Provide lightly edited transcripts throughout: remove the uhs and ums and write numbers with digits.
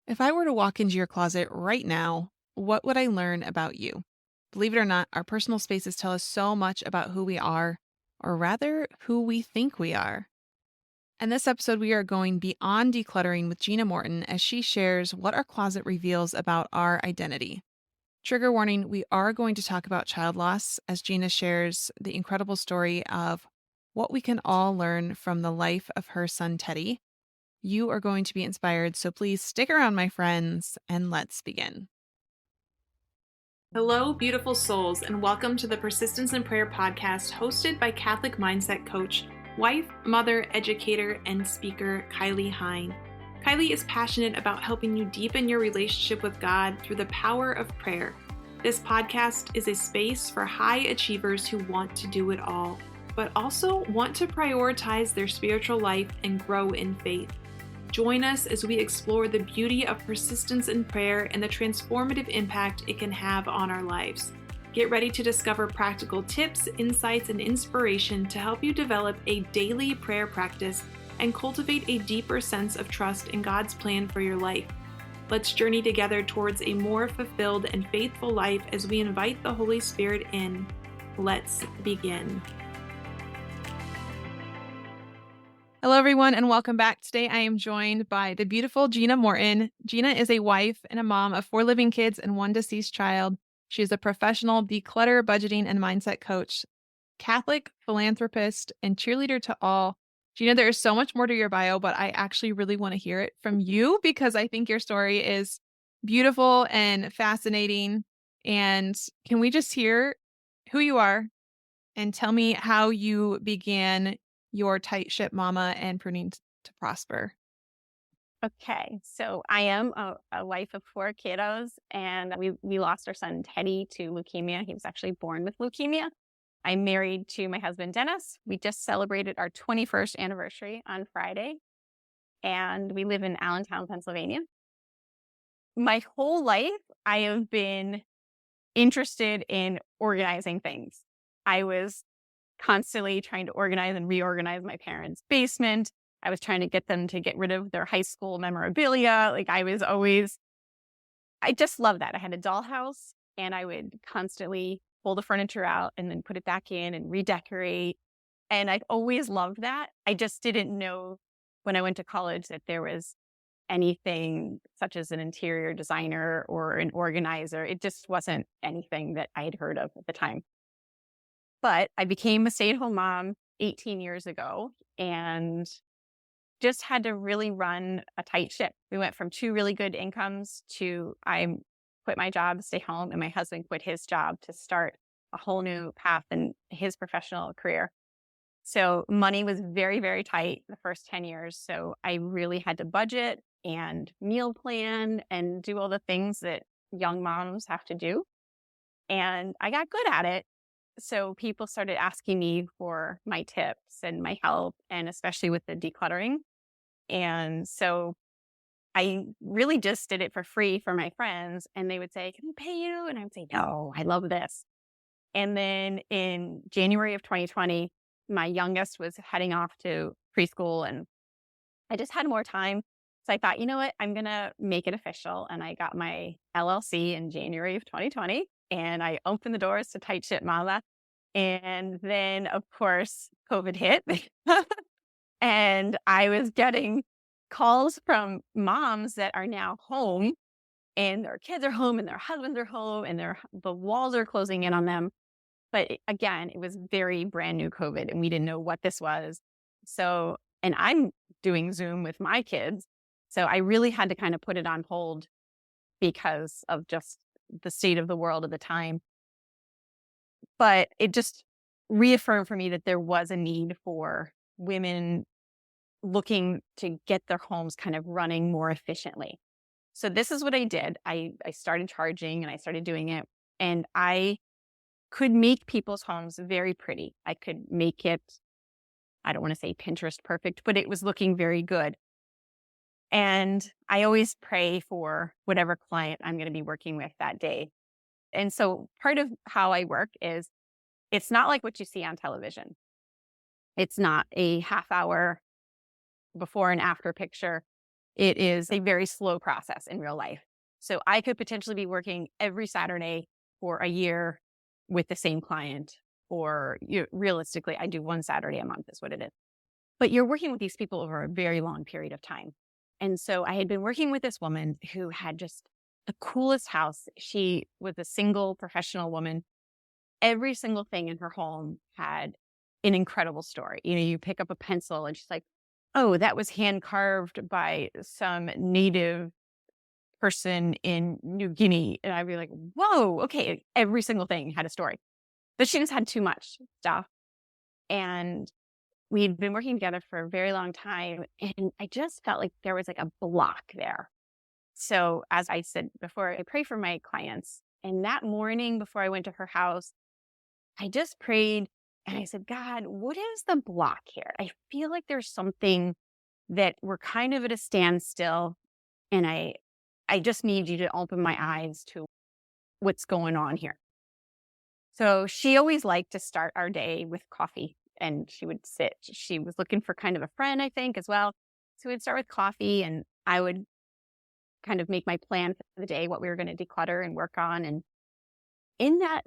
If I were to walk into your closet right now, what would I learn about you? Believe it or not, our personal spaces tell us so much about who we are, or rather, who we think we are. In this episode, we are going beyond decluttering with Gina Morton as she shares what our closet reveals about our identity. Trigger warning, we are going to talk about child loss as Gina shares the incredible story of what we can all learn from the life of her son, Teddy. You are going to be inspired, so please stick around, my friends, and let's begin. Hello, beautiful souls, and welcome to the Persistence in Prayer podcast hosted by Catholic mindset coach, wife, mother, educator, and speaker Kylie Hein. Kylie is passionate about helping you deepen your relationship with God through the power of prayer. This podcast is a space for high achievers who want to do it all, but also want to prioritize their spiritual life and grow in faith. Join us as we explore the beauty of persistence in prayer and the transformative impact it can have on our lives. Get ready to discover practical tips, insights, and inspiration to help you develop a daily prayer practice and cultivate a deeper sense of trust in God's plan for your life. Let's journey together towards a more fulfilled and faithful life as we invite the Holy Spirit in. Let's begin. Hello, everyone, and welcome back. Today, I am joined by the beautiful Gina Morton. Gina is a wife and a mom of 4 living kids and 1 deceased child. She is a professional declutter, budgeting, and mindset coach, Catholic philanthropist, and cheerleader to all. Gina, there is so much more to your bio, but I actually really want to hear it from you because I think your story is beautiful and fascinating. And can we just hear who you are and tell me how you began your tight ship mama and pruning to prosper? Okay, so I am a wife of 4 kiddos, and we lost our son Teddy to leukemia. He was actually born with leukemia. I'm married to my husband Dennis. We just celebrated our 21st anniversary on Friday, and we live in Allentown, Pennsylvania. My whole life, I have been interested in organizing things. I was constantly trying to organize and reorganize my parents' basement. I was trying to get them to get rid of their high school memorabilia. I just love that. I had a dollhouse and I would constantly pull the furniture out and then put it back in and redecorate. And I've always loved that. I just didn't know when I went to college that there was anything such as an interior designer or an organizer. It just wasn't anything that I had heard of at the time. But I became a stay-at-home mom 18 years ago and just had to really run a tight ship. We went from 2 really good incomes to I quit my job to stay home, and my husband quit his job to start a whole new path in his professional career. So money was very, very tight the first 10 years. So I really had to budget and meal plan and do all the things that young moms have to do. And I got good at it. So people started asking me for my tips and my help, and especially with the decluttering. And so I really just did it for free for my friends. And they would say, "Can we pay you?" And I would say, "No, I love this." And then in January of 2020, my youngest was heading off to preschool and I just had more time. So I thought, you know what, I'm going to make it official. And I got my LLC in January of 2020 and I opened the doors to Tight Ship Mama. And then, of course, COVID hit. And I was getting calls from moms that are now home and their kids are home and their husbands are home and the walls are closing in on them. But again, it was very brand new COVID and we didn't know what this was. So, and I'm doing Zoom with my kids. So I really had to kind of put it on hold because of just the state of the world at the time. But it just reaffirmed for me that there was a need for women looking to get their homes kind of running more efficiently. So this is what I did. I started charging and I started doing it. And I could make people's homes very pretty. I could make it, I don't want to say Pinterest perfect, but it was looking very good. And I always pray for whatever client I'm going to be working with that day. And so part of how I work is it's not like what you see on television. It's not a half hour before and after picture. It is a very slow process in real life. So I could potentially be working every Saturday for a year with the same client, or realistically, I do one Saturday a month is what it is. But you're working with these people over a very long period of time. And so I had been working with this woman who had just the coolest house. She was a single professional woman. Every single thing in her home had an incredible story. You pick up a pencil and she's like, oh, that was hand carved by some native person in New Guinea. And I'd be like, whoa, okay. Every single thing had a story. But she just had too much stuff. And we'd been working together for a very long time. And I just felt like there was like a block there. So as I said before, I pray for my clients. And that morning before I went to her house, I just prayed and I said, God, what is the block here? I feel like there's something that we're kind of at a standstill. And I just need you to open my eyes to what's going on here. So she always liked to start our day with coffee, and she would sit. She was looking for kind of a friend, I think, as well. So we'd start with coffee, and I would kind of make my plan for the day, what we were going to declutter and work on. And in that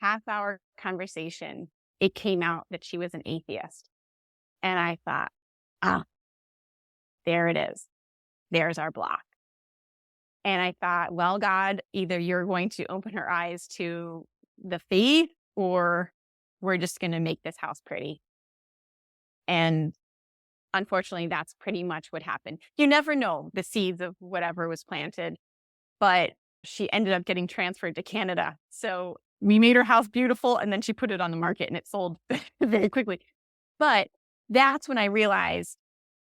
half-hour conversation, it came out that she was an atheist. And I thought, there it is. There's our block. And I thought, well, God, either you're going to open her eyes to the faith, or we're just going to make this house pretty. And unfortunately, that's pretty much what happened. You never know the seeds of whatever was planted, but she ended up getting transferred to Canada. So we made her house beautiful, and then she put it on the market and it sold very quickly. But that's when I realized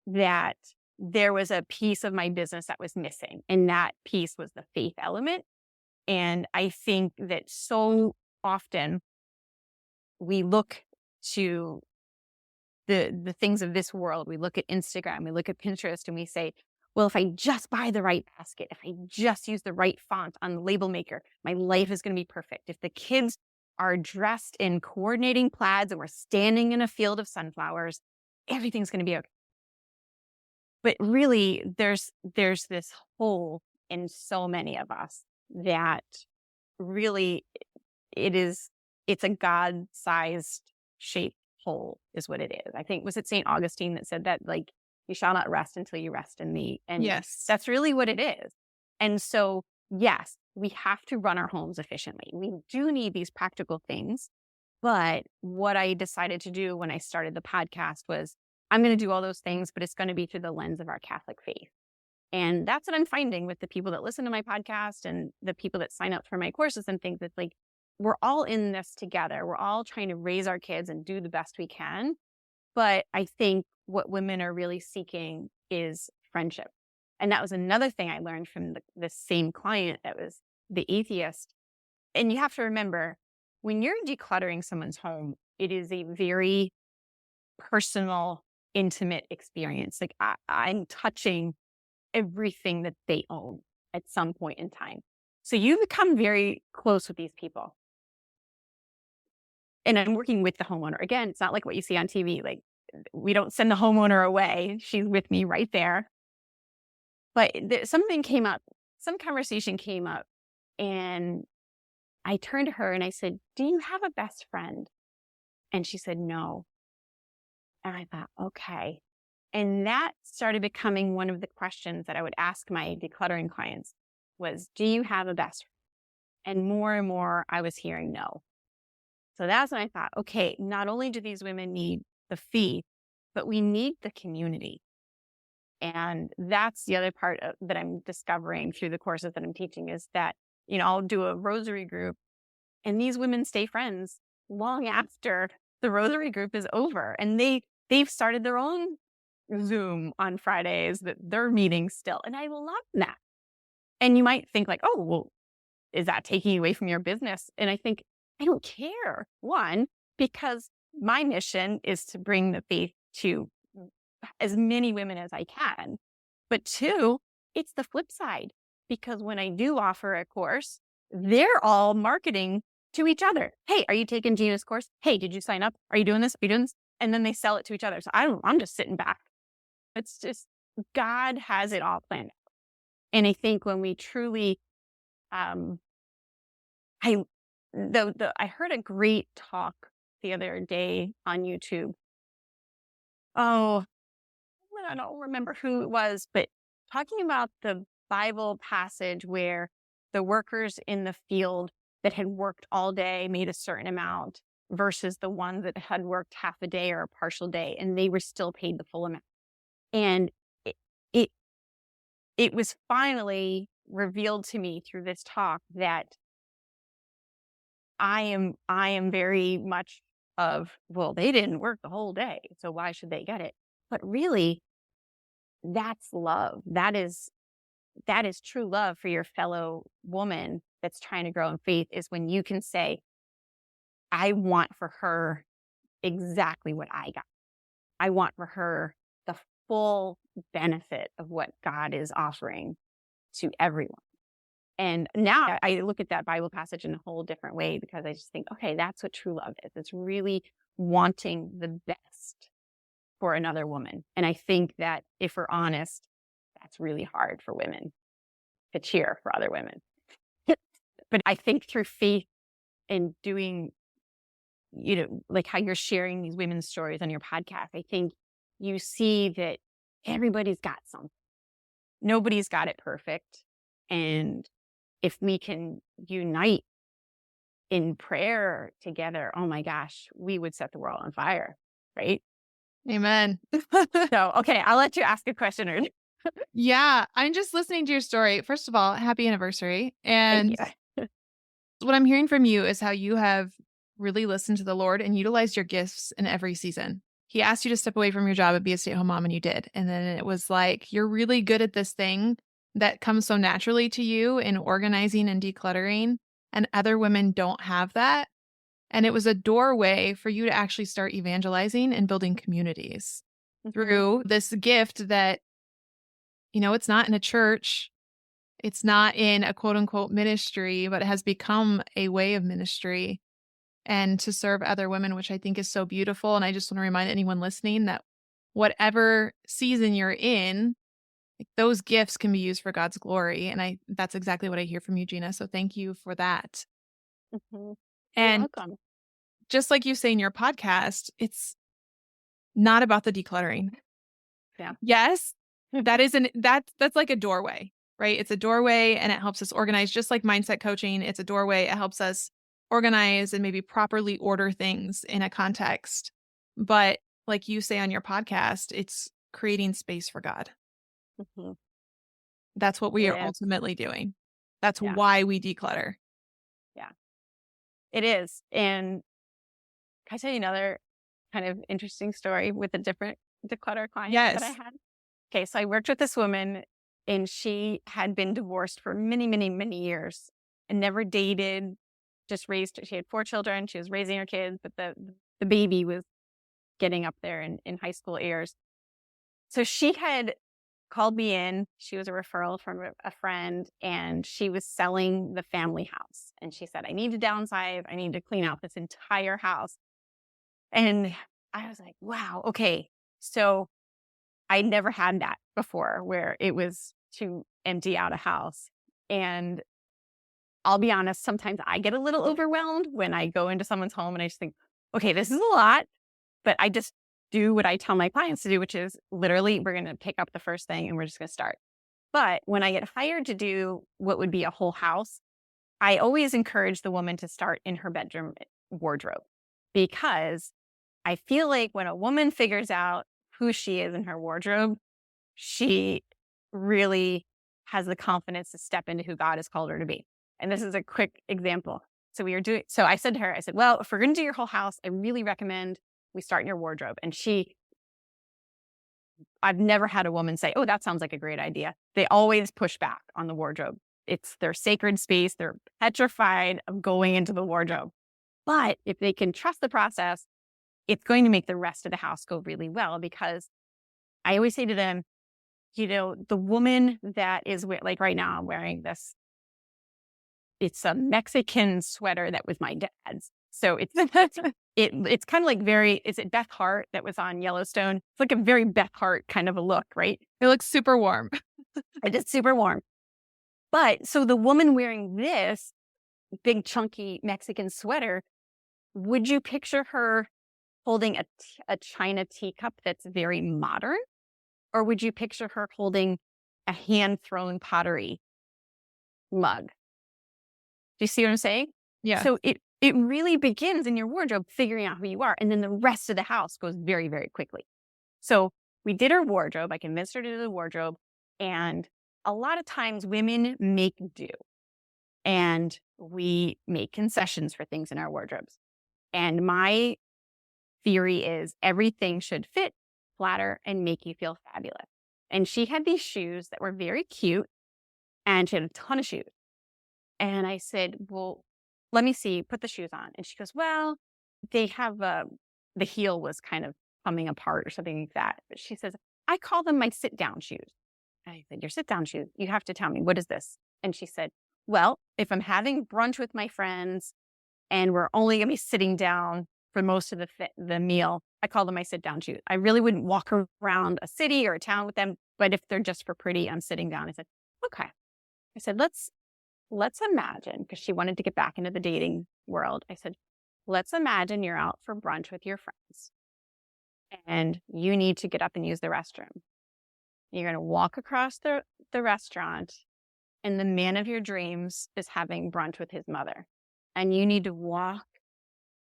that there was a piece of my business that was missing, and that piece was the faith element. And I think that so often we look to the things of this world. We look at Instagram, we look at Pinterest, and we say, well, if I just buy the right basket, if I just use the right font on the label maker, my life is going to be perfect. If the kids are dressed in coordinating plaids and we're standing in a field of sunflowers, everything's going to be okay. But really, there's this hole in so many of us that really it's a God-sized shaped hole is what it is. I think, was it St. Augustine that said that, like, you shall not rest until you rest in me. And yes, that's really what it is. And so, yes, we have to run our homes efficiently. We do need these practical things. But what I decided to do when I started the podcast was, I'm going to do all those things, but it's going to be through the lens of our Catholic faith. And that's what I'm finding with the people that listen to my podcast and the people that sign up for my courses and things. It's like, we're all in this together. We're all trying to raise our kids and do the best we can. But I think what women are really seeking is friendship. And that was another thing I learned from the same client that was the atheist. And you have to remember, when you're decluttering someone's home, it is a very personal, intimate experience. Like I'm touching everything that they own at some point in time. So you become very close with these people. And I'm working with the homeowner. Again, it's not like what you see on TV. Like, we don't send the homeowner away. She's with me right there. But something came up, some conversation came up, and I turned to her and I said, do you have a best friend? And she said, no. And I thought, okay. And that started becoming one of the questions that I would ask my decluttering clients was, do you have a best friend? And more, I was hearing no. So that's when I thought, okay, not only do these women need the faith, but we need the community. And that's the other part that I'm discovering through the courses that I'm teaching is that, I'll do a rosary group and these women stay friends long after the rosary group is over. And they've started their own Zoom on Fridays that they're meeting still. And I love that. And you might think like, oh, well, is that taking away from your business? And I think, I don't care. One, because my mission is to bring the faith to as many women as I can. But two, it's the flip side. Because when I do offer a course, they're all marketing to each other. Hey, are you taking Gina's course? Hey, did you sign up? Are you doing this? Are you doing this? And then they sell it to each other. So I'm just sitting back. It's just, God has it all planned out. And I think when we truly, I heard a great talk the other day on YouTube. Oh, I don't remember who it was, but talking about the Bible passage where the workers in the field that had worked all day made a certain amount versus the ones that had worked half a day or a partial day, and they were still paid the full amount. And it it, it was finally revealed to me through this talk that I am very much of, well, they didn't work the whole day, so why should they get it? But really, that's love. That is true love for your fellow woman that's trying to grow in faith, is when you can say, I want for her exactly what I got. I want for her the full benefit of what God is offering to everyone. And now I look at that Bible passage in a whole different way, because I just think, okay, that's what true love is. It's really wanting the best for another woman. And I think that if we're honest, that's really hard for women to cheer for other women. But I think through faith and doing, like how you're sharing these women's stories on your podcast, I think you see that everybody's got something. Nobody's got it perfect. And if we can unite in prayer together, oh my gosh, we would set the world on fire, right? Amen. So, okay, I'll let you ask a question. Yeah, I'm just listening to your story. First of all, happy anniversary. And Thank you. what I'm hearing from you is how you have really listened to the Lord and utilized your gifts in every season. He asked you to step away from your job and be a stay-at-home mom, and you did. And then it was like, you're really good at this thing that comes so naturally to you in organizing and decluttering, and other women don't have that. And it was a doorway for you to actually start evangelizing and building communities through this gift that, it's not in a church. It's not in a quote unquote ministry, but it has become a way of ministry and to serve other women, which I think is so beautiful. And I just want to remind anyone listening that whatever season you're in, those gifts can be used for God's glory. And that's exactly what I hear from you, Gina. So thank you for that. Mm-hmm. And You're welcome. Just like you say in your podcast, it's not about the decluttering. Yeah. Yes, that's like a doorway, right? It's a doorway and it helps us organize, just like mindset coaching. It's a doorway. It helps us organize and maybe properly order things in a context. But like you say on your podcast, it's creating space for God. Mm-hmm. That's what we are ultimately doing. That's why we declutter. Yeah, it is. And can I tell you another kind of interesting story with a different declutter client that I had? Okay, so I worked with this woman, and she had been divorced for many, many, many years and never dated, just raised. She had 4 children. She was raising her kids, but the baby was getting up there in high school years. So she had called me in. She was a referral from a friend, and she was selling the family house. And she said, I need to downsize. I need to clean out this entire house. And I was like, wow, okay. So I never had that before, where it was to empty out a house. And I'll be honest, sometimes I get a little overwhelmed when I go into someone's home and I just think, okay, this is a lot, but I just do what I tell my clients to do, which is literally, we're going to pick up the first thing and we're just going to start. But when I get hired to do what would be a whole house, I always encourage the woman to start in her bedroom wardrobe, because I feel like when a woman figures out who she is in her wardrobe, she really has the confidence to step into who God has called her to be. And this is a quick example. So I said to her, I said, well, if we're going to do your whole house, I really recommend we start in your wardrobe. And I've never had a woman say, oh, that sounds like a great idea. They always push back on the wardrobe. It's their sacred space. They're petrified of going into the wardrobe. But if they can trust the process, it's going to make the rest of the house go really well, because I always say to them, the woman that is like right now, I'm wearing this. It's a Mexican sweater that was my dad's. So it's kind of like is it Beth Hart that was on Yellowstone? It's like a very Beth Hart kind of a look, right? It looks super warm. It is super warm. But so the woman wearing this big chunky Mexican sweater, would you picture her holding a china teacup that's very modern? Or would you picture her holding a hand-thrown pottery mug? Do you see what I'm saying? Yeah. So it really begins in your wardrobe, figuring out who you are. And then the rest of the house goes very, very quickly. So we did her wardrobe. I convinced her to do the wardrobe. And a lot of times women make do. And we make concessions for things in our wardrobes. And my theory is everything should fit, flatter, and make you feel fabulous. And she had these shoes that were very cute. And she had a ton of shoes. And I said, well, let me see, put the shoes on. And she goes, well, they have, the heel was kind of coming apart or something like that. But she says, I call them my sit-down shoes. I said, your sit-down shoes? You have to tell me, what is this? And she said, well, if I'm having brunch with my friends and we're only going to be sitting down for most of the meal, I call them my sit-down shoes. I really wouldn't walk around a city or a town with them, but if they're just for pretty, I'm sitting down. I said, okay. I said, let's imagine, because she wanted to get back into the dating world. I said, let's imagine you're out for brunch with your friends and you need to get up and use the restroom. You're going to walk across the restaurant and the man of your dreams is having brunch with his mother. And you need to walk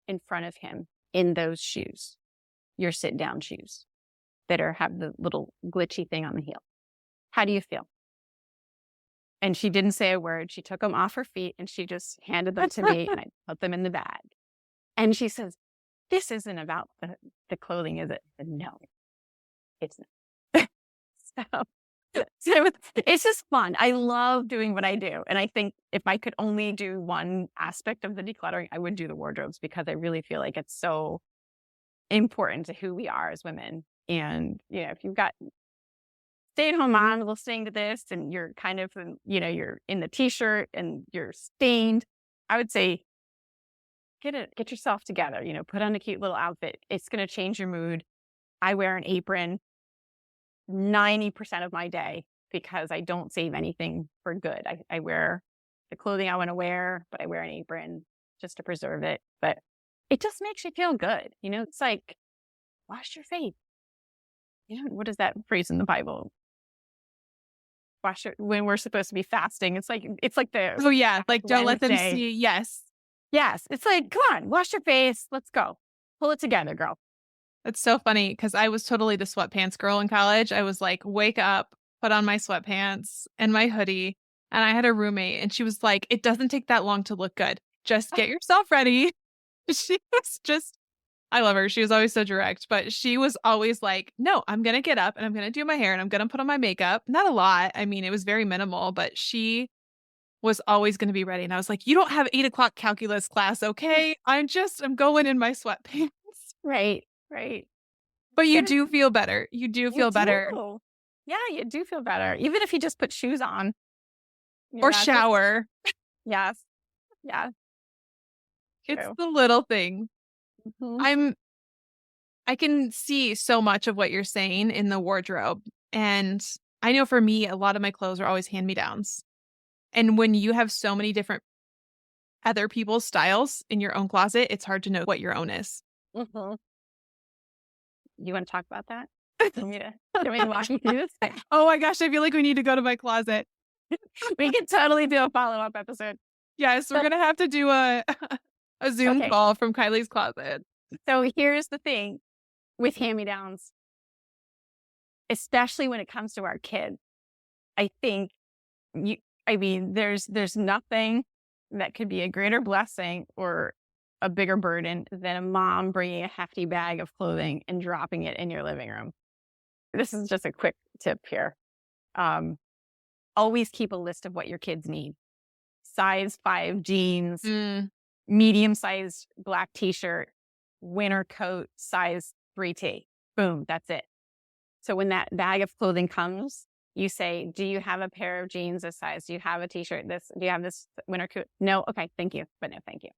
in front of him in those shoes, your sit-down shoes that have the little glitchy thing on the heel. How do you feel? And she didn't say a word. She took them off her feet and she just handed them to me and I put them in the bag. And she says, this isn't about the clothing, is it? I said, no, it's not. So it's just fun. I love doing what I do. And I think if I could only do one aspect of the decluttering, I would do the wardrobes because I really feel like it's so important to who we are as women. And, if you've got stay-at-home mom listening to this and you're kind of, you're in the t-shirt and you're stained, I would say, get yourself together, put on a cute little outfit. It's going to change your mood. I wear an apron 90% of my day because I don't save anything for good. I wear the clothing I want to wear, but I wear an apron just to preserve it. But it just makes you feel good. It's like, wash your face. What is that phrase in the Bible? When we're supposed to be fasting. It's like the oh yeah, like don't let them Wednesday. see. Yes, it's like, come on, wash your face. Let's go, pull it together, girl. It's so funny because I was totally the sweatpants girl in college. I was like, wake up, put on my sweatpants and my hoodie, and I had a roommate, and she was like, it doesn't take that long to look good. Just get yourself ready. She was just. I love her. She was always so direct, but she was always like, no, I'm going to get up and I'm going to do my hair and I'm going to put on my makeup. Not a lot. I mean, it was very minimal, but she was always going to be ready. And I was like, you don't have 8:00 calculus class. Okay. I'm going in my sweatpants. Right. But you do feel better. You do feel better. Yeah, you do feel better. Even if you just put shoes on. Or shower. Yes. Yeah. It's True. the little thing. Mm-hmm. I can see so much of what you're saying in the wardrobe. And I know for me, a lot of my clothes are always hand-me-downs. And when you have so many different other people's styles in your own closet, it's hard to know what your own is. Mm-hmm. You want to talk about that? Do me to walk you through this? Oh my gosh, I feel like we need to go to my closet. We can totally do a follow-up episode. Yes, we're going to have to do a Zoom call from Kylie's closet. So here's the thing with hand-me-downs, especially when it comes to our kids. I think there's nothing that could be a greater blessing or a bigger burden than a mom bringing a hefty bag of clothing and dropping it in your living room. This is just a quick tip here. Always keep a list of what your kids need. Size 5 jeans, medium-sized black t-shirt, winter coat, size 3T. Boom, that's it. So when that bag of clothing comes, you say, do you have a pair of jeans this size? Do you have a t-shirt do you have this winter coat? No, okay, thank you, but no, thank you.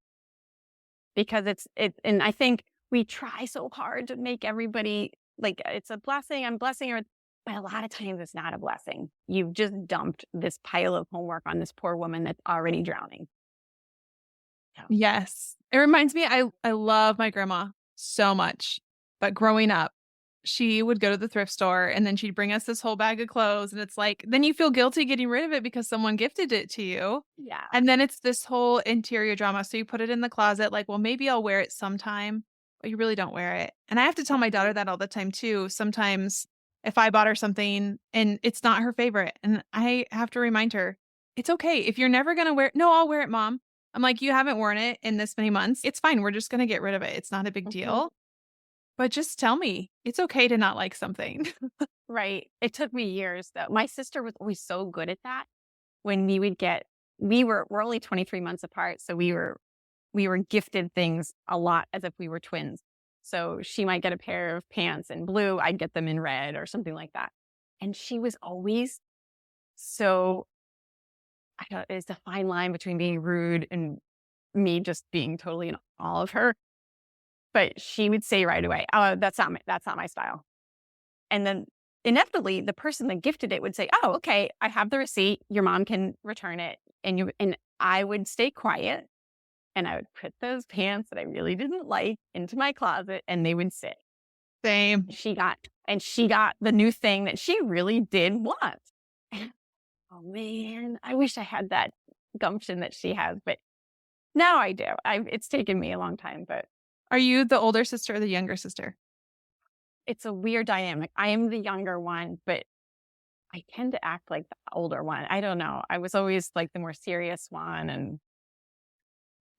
Because and I think we try so hard to make everybody like it's a blessing, I'm blessing her. But a lot of times it's not a blessing. You've just dumped this pile of homework on this poor woman that's already drowning. Yes. It reminds me, I love my grandma so much. But growing up, she would go to the thrift store and then she'd bring us this whole bag of clothes. And it's like, then you feel guilty getting rid of it because someone gifted it to you. Yeah. And then it's this whole interior drama. So you put it in the closet, like, well, maybe I'll wear it sometime, but you really don't wear it. And I have to tell my daughter that all the time too. Sometimes if I bought her something and it's not her favorite, and I have to remind her, it's okay. If you're never going to wear it, no, I'll wear it, Mom. I'm like, you haven't worn it in this many months. It's fine. We're just going to get rid of it. It's not a big deal. But just tell me it's okay to not like something. Right. It took me years though. My sister was always so good at that. When we're only 23 months apart. So we were gifted things a lot as if we were twins. So she might get a pair of pants in blue. I'd get them in red or something like that. And she was always so, I don't know, it's a fine line between being rude and me just being totally in awe of her. But she would say right away, "Oh, that's not my style." And then inevitably, the person that gifted it would say, "Oh, okay, I have the receipt. Your mom can return it." And I would stay quiet, and I would put those pants that I really didn't like into my closet, and they would sit. Same. She got the new thing that she really did want. Oh man, I wish I had that gumption that she has, but now I do. It's taken me a long time, but. Are you the older sister or the younger sister? It's a weird dynamic. I am the younger one, but I tend to act like the older one. I don't know. I was always like the more serious one, and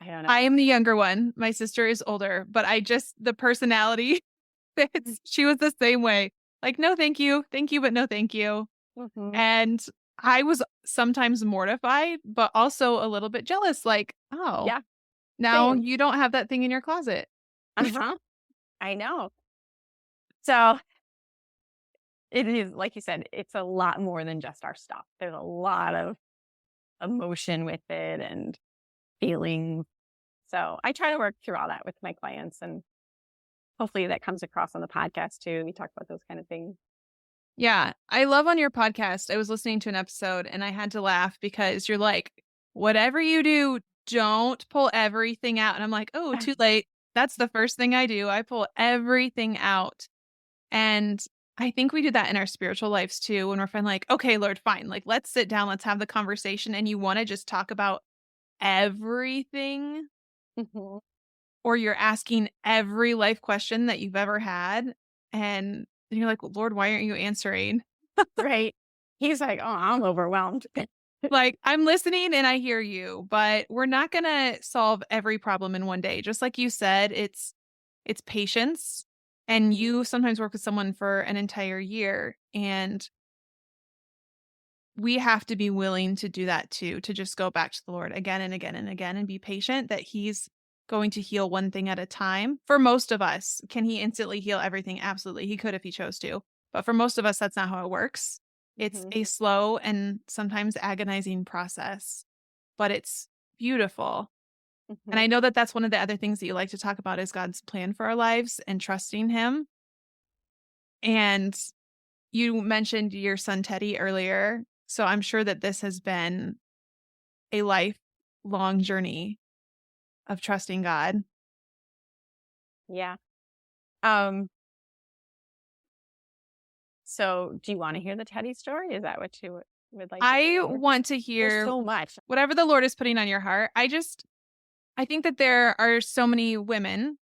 I don't know. I am the younger one. My sister is older, but the personality, she was the same way. Like, no, thank you. Thank you, but no, thank you. Mm-hmm. And I was sometimes mortified, but also a little bit jealous. Like, oh, Yeah, now same. you don't have that thing in your closet. I know. So it is, like you said, it's a lot more than just our stuff. There's a lot of emotion with it and feelings. So I try to work through all that with my clients, and hopefully that comes across on the podcast too. We talk about those kind of things. Yeah. I love on your podcast. I was listening to an episode and I had to laugh because you're like, whatever you do, don't pull everything out. And I'm like, oh, too late. That's the first thing I do. I pull everything out. And I think we do that in our spiritual lives too, when we're finally like, okay, Lord, fine. Like, let's sit down. Let's have the conversation. And you want to just talk about everything, or you're asking every life question that you've ever had. And you're like, Lord, why aren't you answering? Right. He's like, oh, I'm overwhelmed. Like, I'm listening and I hear you, but we're not going to solve every problem in one day. Just like you said, it's patience. And you sometimes work with someone for an entire year, and we have to be willing to do that too, to just go back to the Lord again and again and again and be patient that He's going to heal one thing at a time. For most of us, can He instantly heal everything? Absolutely. He could if He chose to. But for most of us, that's not how it works. It's a slow and sometimes agonizing process, but it's beautiful. And I know that that's one of the other things that you like to talk about is God's plan for our lives and trusting Him. And you mentioned your son, Teddy, earlier. So I'm sure that this has been a lifelong journey of trusting God. Yeah. So do you want to hear the Teddy story? Is that what you would like to I hear? want to There's hear so much. whatever the Lord is putting on your heart. I think that there are so many women.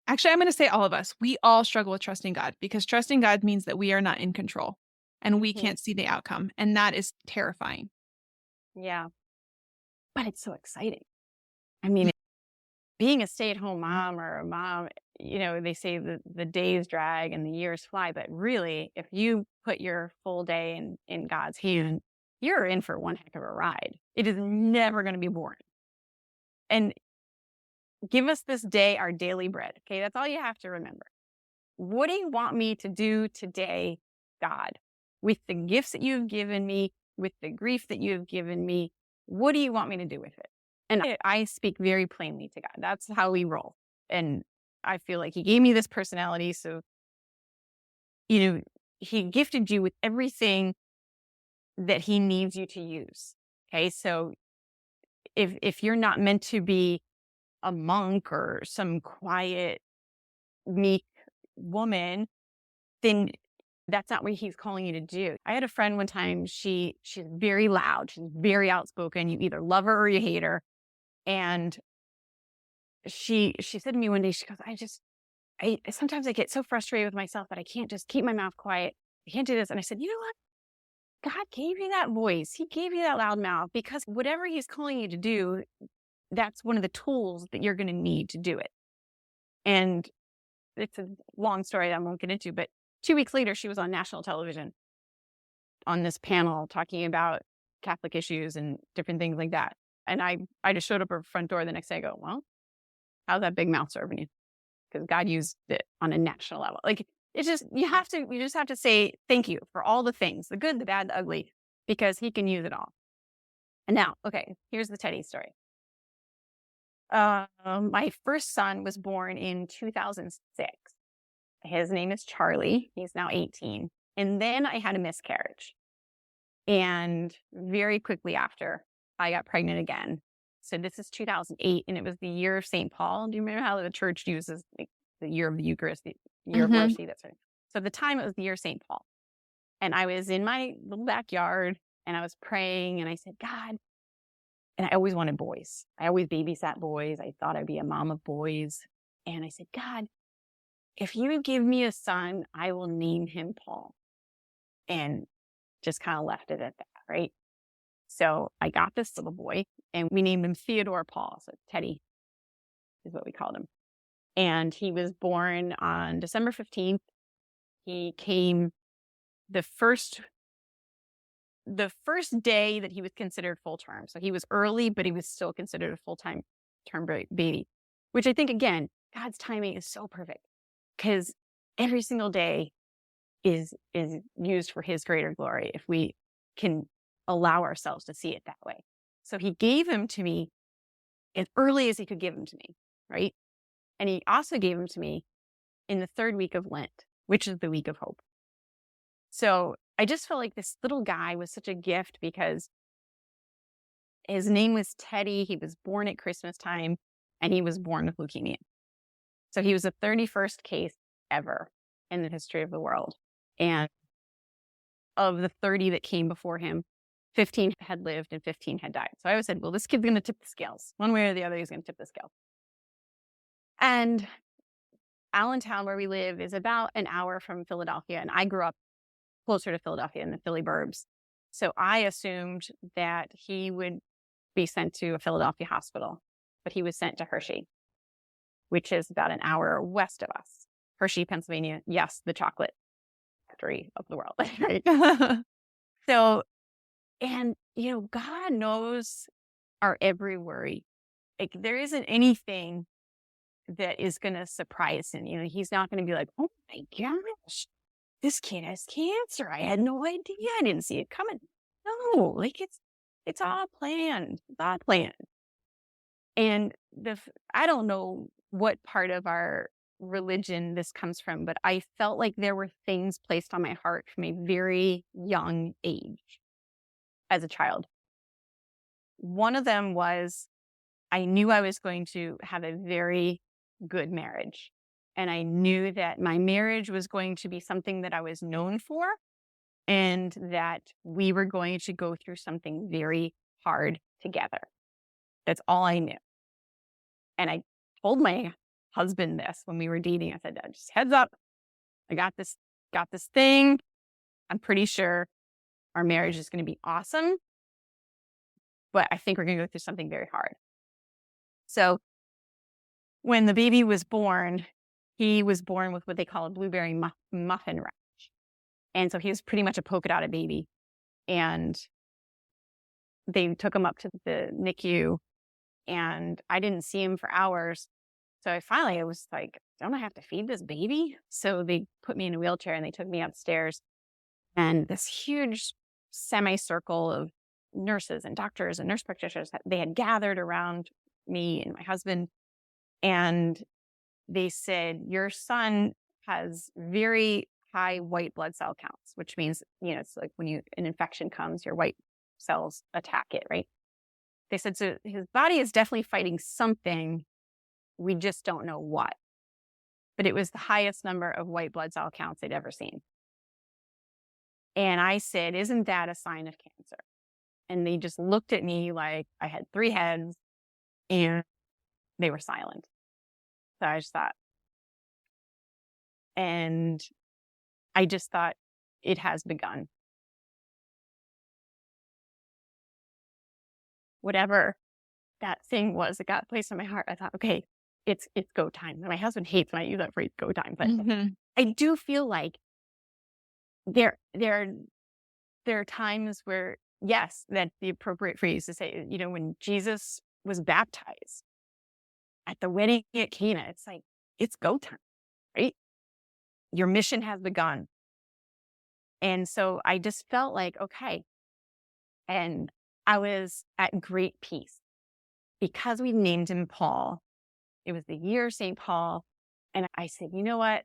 Actually, I'm going to say all of us. We all struggle with trusting God, because trusting God means that we are not in control and we can't see the outcome. And that is terrifying. Yeah. But it's so exciting. I mean, being a stay-at-home mom or a mom, they say the days drag and the years fly, but really, if you put your full day in God's hand, you're in for one heck of a ride. It is never going to be boring. And give us this day our daily bread. Okay, that's all you have to remember. What do you want me to do today, God? With the gifts that you've given me, with the grief that you've given me, what do you want me to do with it? And I speak very plainly to God. That's how we roll. And I feel like He gave me this personality. So, he gifted you with everything that he needs you to use. Okay. So if you're not meant to be a monk or some quiet, meek woman, then that's not what he's calling you to do. I had a friend one time, she's very loud, she's very outspoken. You either love her or you hate her. And she said to me one day, she goes, I sometimes I get so frustrated with myself that I can't just keep my mouth quiet. I can't do this. And I said, you know what? God gave you that voice. He gave you that loud mouth because whatever he's calling you to do, that's one of the tools that you're going to need to do it. And it's a long story that I won't get into, but 2 weeks later, she was on national television on this panel talking about Catholic issues and different things like that. And I just showed up at her front door the next day. I go, well, how's that big mouth serving you? Because God used it on a national level. Like, it's just, you just have to say thank you for all the things, the good, the bad, the ugly, because he can use it all. And now, okay, here's the Teddy story. My first son was born in 2006. His name is Charlie. He's now 18. And then I had a miscarriage. And very quickly after, I got pregnant again. So this is 2008, and it was the year of St. Paul. Do you remember how the church uses the year of the Eucharist, the year of mercy? That's right. So at the time, it was the year of St. Paul. And I was in my little backyard, and I was praying, and I said, God, and I always wanted boys. I always babysat boys. I thought I'd be a mom of boys. And I said, God, if you give me a son, I will name him Paul. And just kind of left it at that, right? So I got this little boy, and we named him Theodore Paul. So Teddy is what we called him. And he was born on December 15th. He came the first day that he was considered full term. So he was early, but he was still considered a full-time term baby, which I think, again, God's timing is so perfect because every single day is used for his greater glory if we can allow ourselves to see it that way. So he gave him to me as early as he could give him to me, right? And he also gave him to me in the third week of Lent, which is the week of hope. So I just felt like this little guy was such a gift because his name was Teddy. He was born at Christmas time, and he was born with leukemia. So he was the 31st case ever in the history of the world. And of the 30 that came before him, 15 had lived and 15 had died. So I always said, well, this kid's going to tip the scales. One way or the other, he's going to tip the scales. And Allentown, where we live, is about an hour from Philadelphia. And I grew up closer to Philadelphia in the Philly burbs. So I assumed that he would be sent to a Philadelphia hospital, but he was sent to Hershey, which is about an hour west of us. Hershey, Pennsylvania. Yes, the chocolate factory of the world. Right? So, and, God knows our every worry. Like, there isn't anything that is going to surprise him. He's not going to be like, oh my gosh, this kid has cancer. I had no idea. I didn't see it coming. No, like it's all planned. It's all planned. And I don't know what part of our religion this comes from, but I felt like there were things placed on my heart from a very young age as a child. One of them was I knew I was going to have a very good marriage. And I knew that my marriage was going to be something that I was known for and that we were going to go through something very hard together. That's all I knew. And I told my husband this when we were dating. I said, just heads up, I got this thing. I'm pretty sure our marriage is going to be awesome, but I think we're going to go through something very hard. So when the baby was born, he was born with what they call a blueberry muffin rash. And so he was pretty much a polka dotted baby. And they took him up to the NICU, and I didn't see him for hours. So I was like, don't I have to feed this baby? So they put me in a wheelchair and they took me upstairs, and this huge semicircle of nurses and doctors and nurse practitioners, they had gathered around me and my husband. And they said, your son has very high white blood cell counts, which means, it's like when an infection comes, your white cells attack it, right? They said, so his body is definitely fighting something. We just don't know what. But it was the highest number of white blood cell counts they'd ever seen. And I said, isn't that a sign of cancer? And they just looked at me like I had 3 heads, and they were silent. So I just thought, and I just thought, it has begun. Whatever that thing was that got placed in my heart, I thought, okay, it's go time. My husband hates when I use that phrase, go time. But I do feel like there are times where, yes, that's the appropriate phrase to say, when Jesus was baptized at the wedding at Cana, it's like, it's go time, right? Your mission has begun. And so I just felt like, okay. And I was at great peace because we named him Paul. It was the year of St. Paul. And I said, you know what?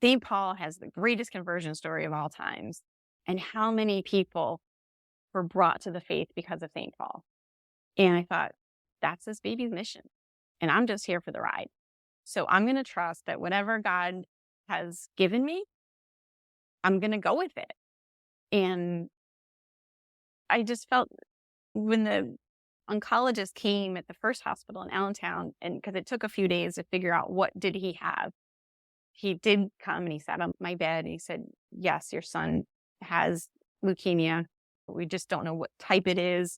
St. Paul has the greatest conversion story of all times. And how many people were brought to the faith because of St. Paul? And I thought, that's this baby's mission. And I'm just here for the ride. So I'm going to trust that whatever God has given me, I'm going to go with it. And I just felt when the oncologist came at the first hospital in Allentown, and because it took a few days to figure out what did he have, he did come and he sat on my bed and he said, yes, your son has leukemia. We just don't know what type it is,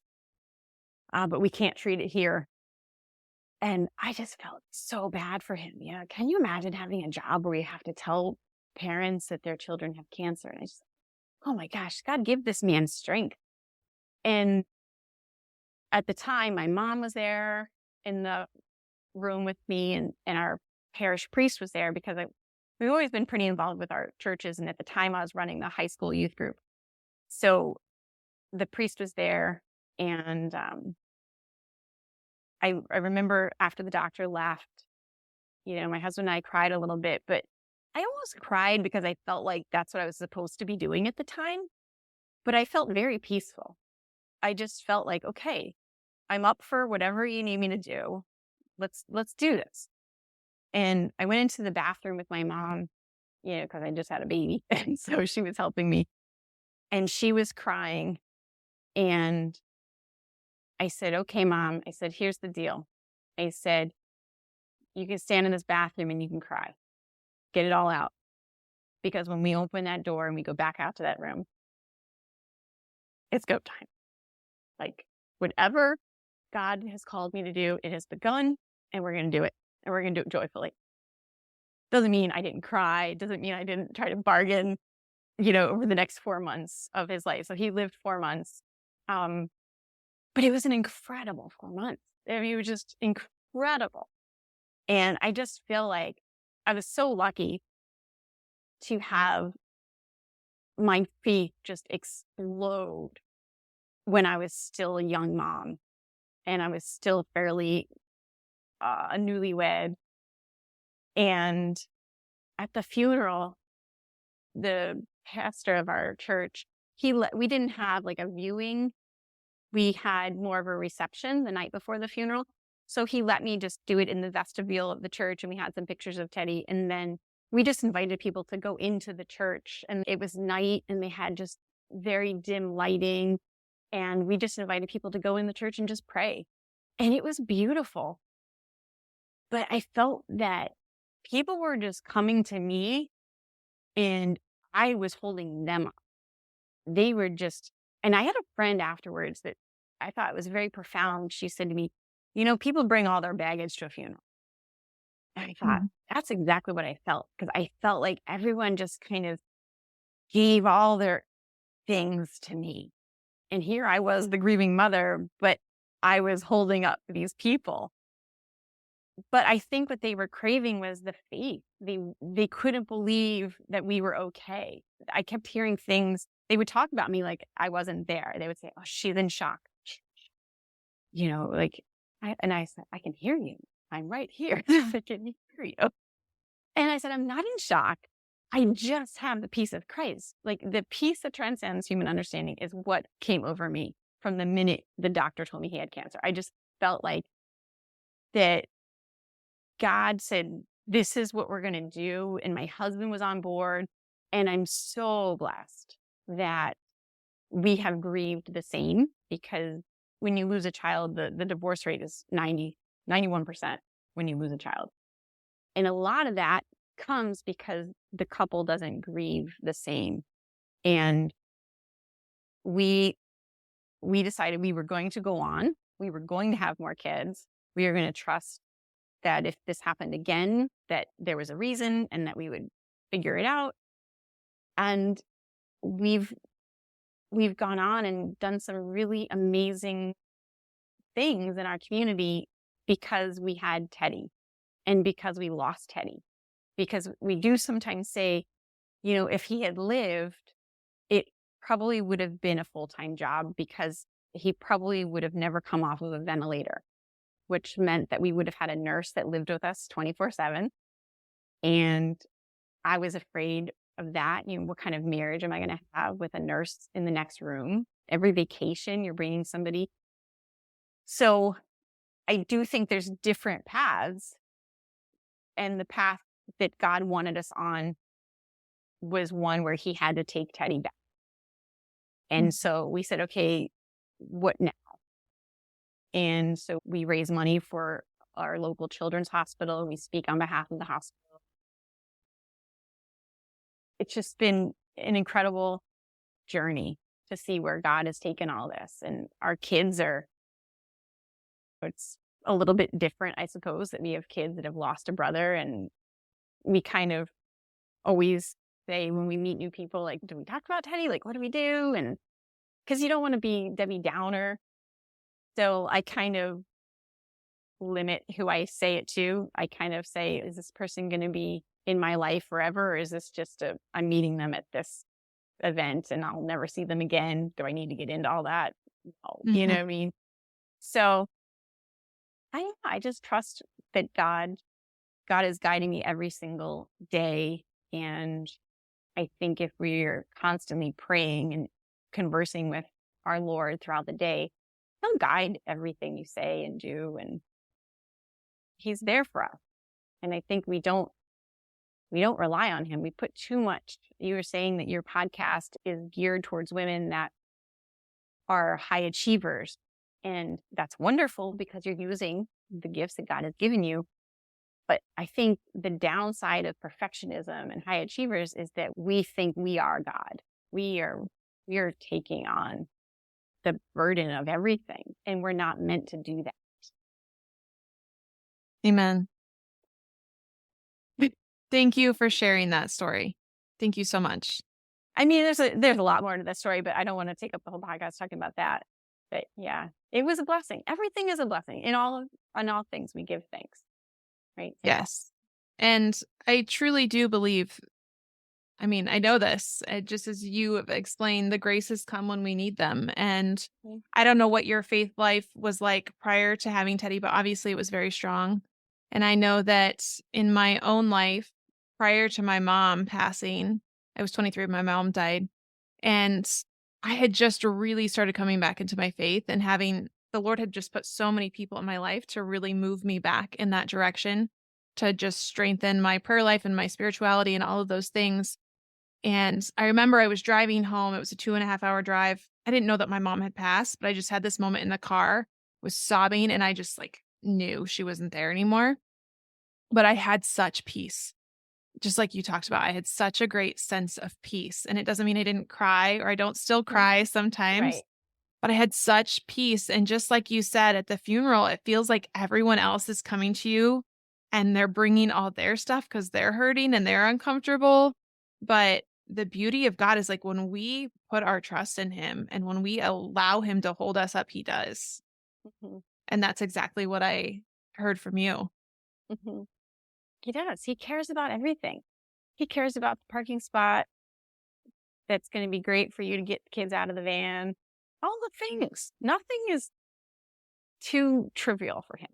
but we can't treat it here. And I just felt so bad for him. Can you imagine having a job where you have to tell parents that their children have cancer? And I just, oh my gosh, God, give this man strength. And at the time, my mom was there in the room with me, and our parish priest was there because we've always been pretty involved with our churches. And at the time, I was running the high school youth group. So the priest was there, and I remember after the doctor left, my husband and I cried a little bit, but I almost cried because I felt like that's what I was supposed to be doing at the time. But I felt very peaceful. I just felt like, okay, I'm up for whatever you need me to do. Let's do this. And I went into the bathroom with my mom, because I just had a baby. And so she was helping me. And she was crying. And I said, okay, Mom. I said, here's the deal. I said, you can stand in this bathroom and you can cry. Get it all out. Because when we open that door and we go back out to that room, it's go time. Like, whatever God has called me to do, it has begun, and we're going to do it. And we're going to do it joyfully. Doesn't mean I didn't cry. Doesn't mean I didn't try to bargain, over the next 4 months of his life. So he lived 4 months. But it was an incredible 4 months. I mean, it was just incredible. And I just feel like I was so lucky to have my faith just explode when I was still a young mom and I was still fairly a newlywed. And at the funeral, the pastor of our church, we didn't have like a viewing. We had more of a reception the night before the funeral. So he let me just do it in the vestibule of the church, and we had some pictures of Teddy. And then we just invited people to go into the church, and it was night and they had just very dim lighting. And we just invited people to go in the church and just pray. And it was beautiful. But I felt that people were just coming to me and I was holding them up. They were just, and I had a friend afterwards that I thought was very profound. She said to me, people bring all their baggage to a funeral. And I thought, that's exactly what I felt. Because I felt like everyone just kind of gave all their things to me. And here I was, the grieving mother, but I was holding up these people. But I think what they were craving was the faith. They couldn't believe that we were okay. I kept hearing things. They would talk about me like I wasn't there. They would say, oh, she's in shock. And I said, I can hear you. I'm right here. I can hear you. And I said, I'm not in shock. I just have the peace of Christ. Like the peace that transcends human understanding is what came over me from the minute the doctor told me he had cancer. I just felt like that God said, this is what we're going to do. And my husband was on board. And I'm so blessed that we have grieved the same, because when you lose a child, the divorce rate is 91% when you lose a child. And a lot of that comes because the couple doesn't grieve the same. And we decided we were going to go on. We were going to have more kids. We were going to trust that if this happened again, that there was a reason and that we would figure it out. And we've gone on and done some really amazing things in our community because we had Teddy and because we lost Teddy. Because we do sometimes say, if he had lived, it probably would have been a full-time job, because he probably would have never come off of a ventilator, which meant that we would have had a nurse that lived with us 24/7. And I was afraid of that. What kind of marriage am I going to have with a nurse in the next room? Every vacation, you're bringing somebody. So I do think there's different paths. And the path that God wanted us on was one where he had to take Teddy back. And so we said, okay, what now? And so we raise money for our local children's hospital. We speak on behalf of the hospital. It's just been an incredible journey to see where God has taken all this. And our kids it's a little bit different, I suppose, that we have kids that have lost a brother. And we kind of always say when we meet new people, like, do we talk about Teddy? Like, what do we do? And because you don't want to be Debbie Downer. So I kind of limit who I say it to. I kind of say, is this person going to be in my life forever? Or is this just I'm meeting them at this event and I'll never see them again? Do I need to get into all that? No. You know what I mean? So I just trust that God is guiding me every single day. And I think if we're constantly praying and conversing with our Lord throughout the day, he'll guide everything you say and do. And he's there for us. And I think we don't rely on him. We put too much. You were saying that your podcast is geared towards women that are high achievers. And that's wonderful because you're using the gifts that God has given you. But I think the downside of perfectionism and high achievers is that we think we are God. We are taking on the burden of everything, and we're not meant to do that. Amen. Thank you for sharing that story. Thank you so much. I mean, there's a lot more to that story, but I don't want to take up the whole podcast talking about that. But yeah, it was a blessing. Everything is a blessing. In all things, we give thanks. Right? Yes. And I truly do believe, I mean, I know this, just as you have explained, the graces come when we need them. And I don't know what your faith life was like prior to having Teddy, but obviously it was very strong. And I know that in my own life, prior to my mom passing, I was 23 when my mom died. And I had just really started coming back into my faith, and the Lord had just put so many people in my life to really move me back in that direction, to just strengthen my prayer life and my spirituality and all of those things. And I remember I was driving home. It was a 2.5-hour drive. I didn't know that my mom had passed, but I just had this moment in the car, was sobbing, and I just knew she wasn't there anymore. But I had such peace. Just like you talked about, I had such a great sense of peace. And it doesn't mean I didn't cry, or I don't still cry sometimes, right. But I had such peace. And just like you said, at the funeral, it feels like everyone else is coming to you and they're bringing all their stuff because they're hurting and they're uncomfortable. But the beauty of God is when we put our trust in him and when we allow him to hold us up, he does. Mm-hmm. And that's exactly what I heard from you. Mm-hmm. He does. He cares about everything. He cares about the parking spot that's going to be great for you to get the kids out of the van. All the things. Nothing is too trivial for him.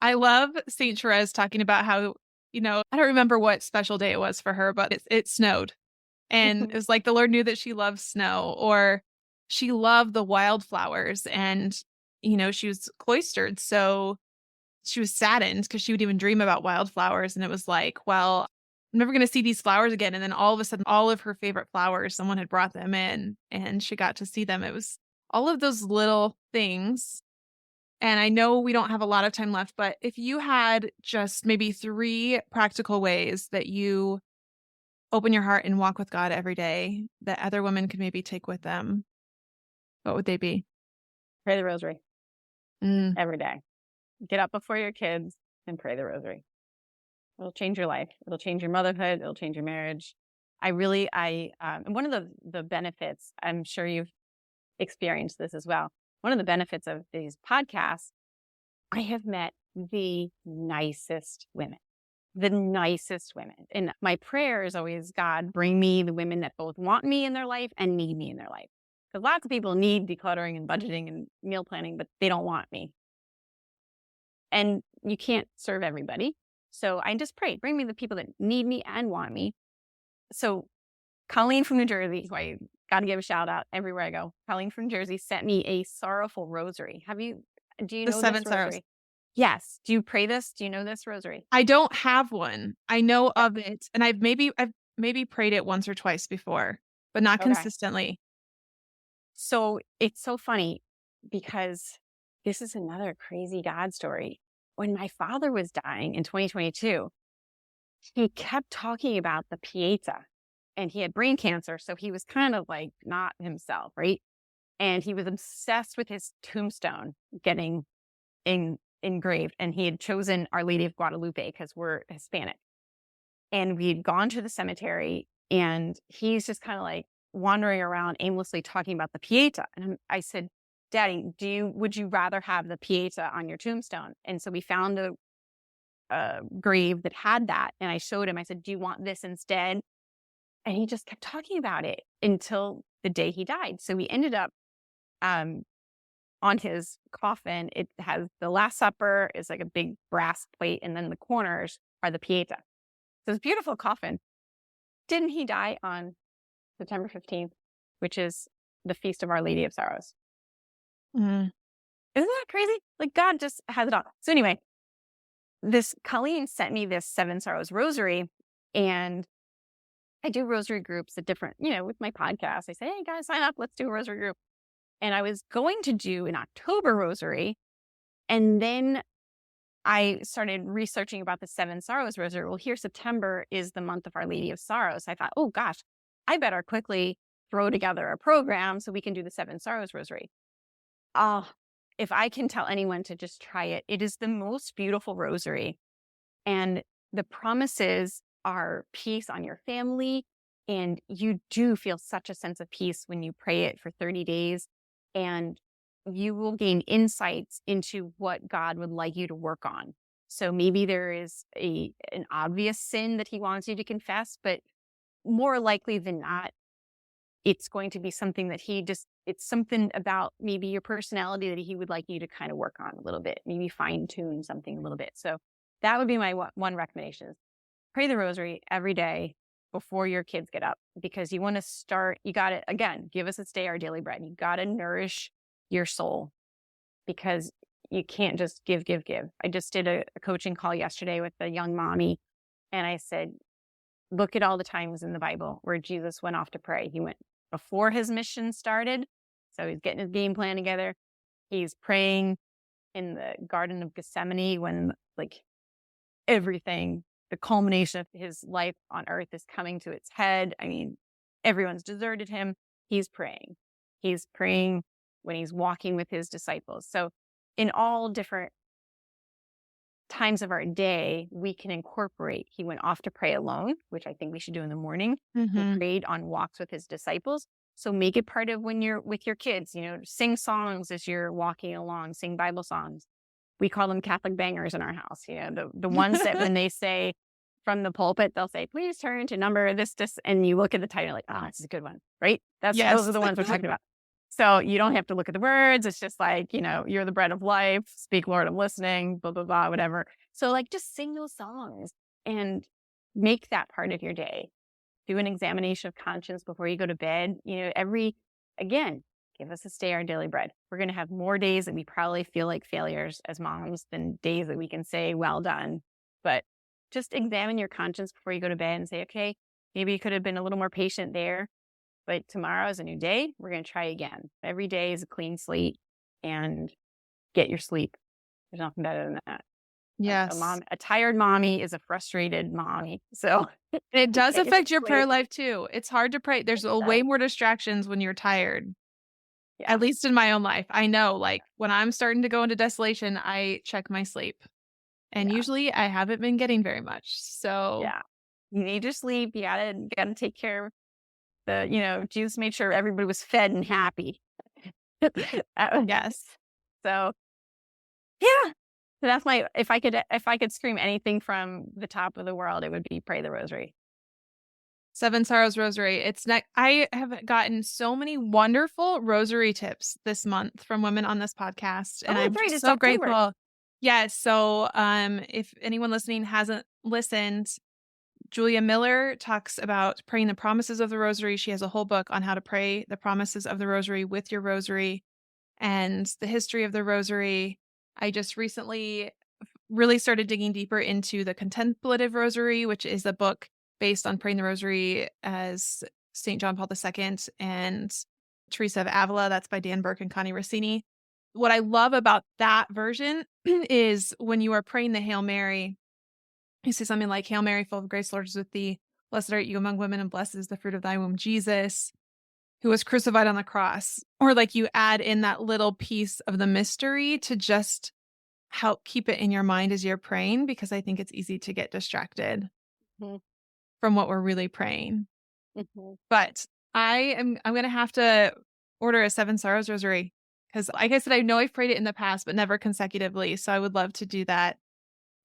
I love St. Therese talking about how I don't remember what special day it was for her, but it snowed. And it was like the Lord knew that she loves snow, or she loved the wildflowers, and, she was cloistered. So she was saddened because she would even dream about wildflowers. And it was like, well, I'm never going to see these flowers again. And then all of a sudden, all of her favorite flowers, someone had brought them in and she got to see them. It was all of those little things. And I know we don't have a lot of time left, but if you had just maybe 3 practical ways that you open your heart and walk with God every day that other women could maybe take with them, what would they be? Pray the rosary every day. Get up before your kids and pray the rosary. It'll change your life. It'll change your motherhood. It'll change your marriage. And one of the benefits, I'm sure you've experienced this as well. One of the benefits of these podcasts, I have met the nicest women. And my prayer is always, God, bring me the women that both want me in their life and need me in their life. Because lots of people need decluttering and budgeting and meal planning, but they don't want me. And you can't serve everybody. So I just pray, bring me the people that need me and want me. So Colleen from New Jersey, who I got to give a shout out everywhere I go. Colleen from New Jersey sent me a sorrowful rosary. Do you know this rosary? Sorrows. Yes. Do you pray this? Do you know this rosary? I don't have one. I know of it. And I've maybe prayed it once or twice before, but not consistently. So it's so funny because this is another crazy God story. When my father was dying in 2022, he kept talking about the Pieta, and he had brain cancer. So he was kind of like not himself, right? And he was obsessed with his tombstone getting engraved. And he had chosen Our Lady of Guadalupe because we're Hispanic. And we'd gone to the cemetery, and he's just kind of like wandering around aimlessly talking about the Pieta. And I said, Daddy, would you rather have the Pieta on your tombstone? And so we found a grave that had that. And I showed him, I said, do you want this instead? And he just kept talking about it until the day he died. So we ended up on his coffin, it has the Last Supper is like a big brass plate, and then the corners are the Pieta. So it's a beautiful coffin. Didn't he die on September 15th, which is the Feast of Our Lady of Sorrows? Mm. Isn't that crazy? Like God just has it all. So anyway, Colleen sent me this 7 Sorrows rosary, and I do rosary groups at different, with my podcast. I say, hey guys, sign up. Let's do a rosary group. And I was going to do an October rosary. And then I started researching about the 7 Sorrows rosary. Well, here, September is the month of Our Lady of Sorrows. I thought, oh gosh, I better quickly throw together a program so we can do the 7 Sorrows rosary. If I can tell anyone to just try it, it is the most beautiful rosary. And the promises are peace on your family. And you do feel such a sense of peace when you pray it for 30 days. And you will gain insights into what God would like you to work on. So maybe there is an obvious sin that he wants you to confess, but more likely than not, it's going to be something that it's something about maybe your personality that he would like you to kind of work on a little bit, maybe fine tune something a little bit. So that would be my one recommendation. Pray the rosary every day before your kids get up, because you want to start, you got to, again, give us this day our daily bread. You got to nourish your soul, because you can't just give. I just did a coaching call yesterday with a young mommy, and I said, look at all the times in the Bible where Jesus went off to pray. He went before his mission started. So he's getting his game plan together. He's praying in the Garden of Gethsemane when everything, the culmination of his life on earth is coming to its head. I mean, everyone's deserted him. He's praying. He's praying when he's walking with his disciples. So in all different times of our day, we can incorporate. He went off to pray alone, which I think we should do in the morning. Mm-hmm. He prayed on walks with his disciples. So make it part of when you're with your kids, sing songs as you're walking along, sing Bible songs. We call them Catholic bangers in our house. The ones that when they say from the pulpit, they'll say, please turn to number this, and you look at the title like, this is a good one, right? Those are the ones we're talking about. So you don't have to look at the words. It's just like, you're the bread of life. Speak, Lord, I'm listening, blah, blah, blah, whatever. So just sing those songs and make that part of your day. Do an examination of conscience before you go to bed. Again, give us this day our daily bread. We're going to have more days that we probably feel like failures as moms than days that we can say, well done. But just examine your conscience before you go to bed and say, okay, maybe you could have been a little more patient there, but tomorrow is a new day. We're going to try again. Every day is a clean slate, and get your sleep. There's nothing better than that. Yes. A tired mommy is a frustrated mommy. So it does affect your prayer life too. It's hard to pray. There's way more distractions when you're tired. Yeah. At least in my own life. I know, like when I'm starting to go into desolation, I check my sleep. And usually I haven't been getting very much. So yeah, you need your sleep. You gotta take care of Jesus made sure everybody was fed and happy. Yes. So yeah. So that's if I could scream anything from the top of the world, it would be pray the rosary. 7 Sorrows Rosary. I have gotten so many wonderful rosary tips this month from women on this podcast. And I'm just so grateful. Yes. So if anyone listening hasn't listened, Julia Miller talks about praying the promises of the rosary. She has a whole book on how to pray the promises of the rosary with your rosary and the history of the rosary. I just recently really started digging deeper into the Contemplative Rosary, which is a book based on praying the rosary as St. John Paul II and Teresa of Avila. That's by Dan Burke and Connie Rossini. What I love about that version is when you are praying the Hail Mary, you say something like, Hail Mary, full of grace, Lord is with thee. Blessed art you among women, and blessed is the fruit of thy womb, Jesus, who was crucified on the cross. Or like you add in that little piece of the mystery to just help keep it in your mind as you're praying, because I think it's easy to get distracted from what we're really praying. But I'm going to have to order a 7 Sorrows Rosary because, like I said, I know I've prayed it in the past, but never consecutively. So I would love to do that.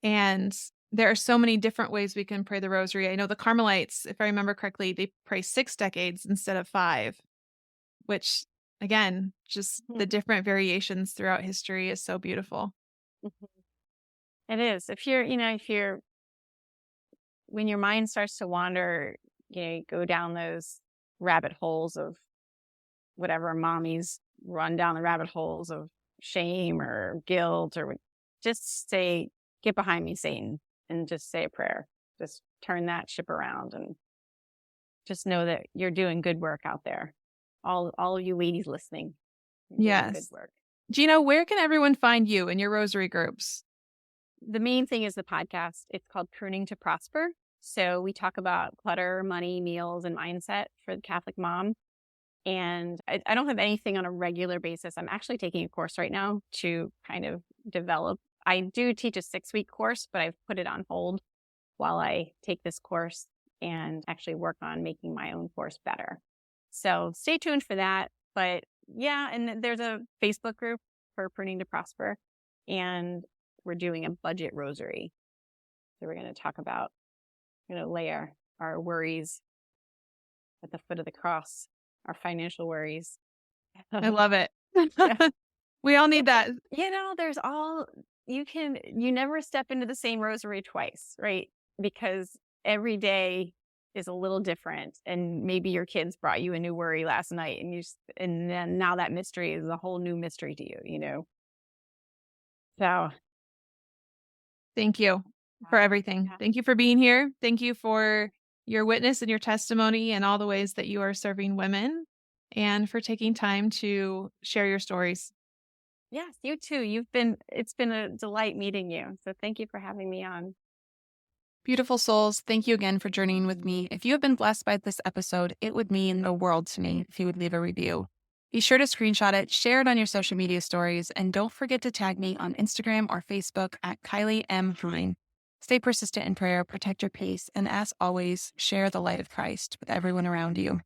And there are so many different ways we can pray the rosary. I know the Carmelites, if I remember correctly, they pray 6 decades instead of 5, which again, just the different variations throughout history is so beautiful. It is. When your mind starts to wander, you go down those rabbit holes of whatever mommies run down the rabbit holes of shame or guilt, or just say, get behind me, Satan, and just say a prayer. Just turn that ship around and just know that you're doing good work out there. All of you ladies listening. Yes. Good work. Gina, where can everyone find you in your rosary groups? The main thing is the podcast. It's called Pruning to Prosper. So we talk about clutter, money, meals, and mindset for the Catholic mom. And I don't have anything on a regular basis. I'm actually taking a course right now to kind of develop. I do teach a 6-week course, but I've put it on hold while I take this course and actually work on making my own course better. So stay tuned for that. But yeah, and there's a Facebook group for Pruning to Prosper. And we're doing a budget rosary. So we're going to lay our worries at the foot of the cross, our financial worries. I love it. We all need that. You never step into the same rosary twice, right? Because every day is a little different. And maybe your kids brought you a new worry last night and then now that mystery is a whole new mystery to you, So thank you for everything. Thank you for being here. Thank you for your witness and your testimony and all the ways that you are serving women, and for taking time to share your stories. Yes, you too. It's been a delight meeting you. So thank you for having me on. Beautiful souls, thank you again for journeying with me. If you have been blessed by this episode, it would mean the world to me if you would leave a review. Be sure to screenshot it, share it on your social media stories, and don't forget to tag me on Instagram or Facebook at Kylie M. Hein. Stay persistent in prayer, protect your peace, and as always, share the light of Christ with everyone around you.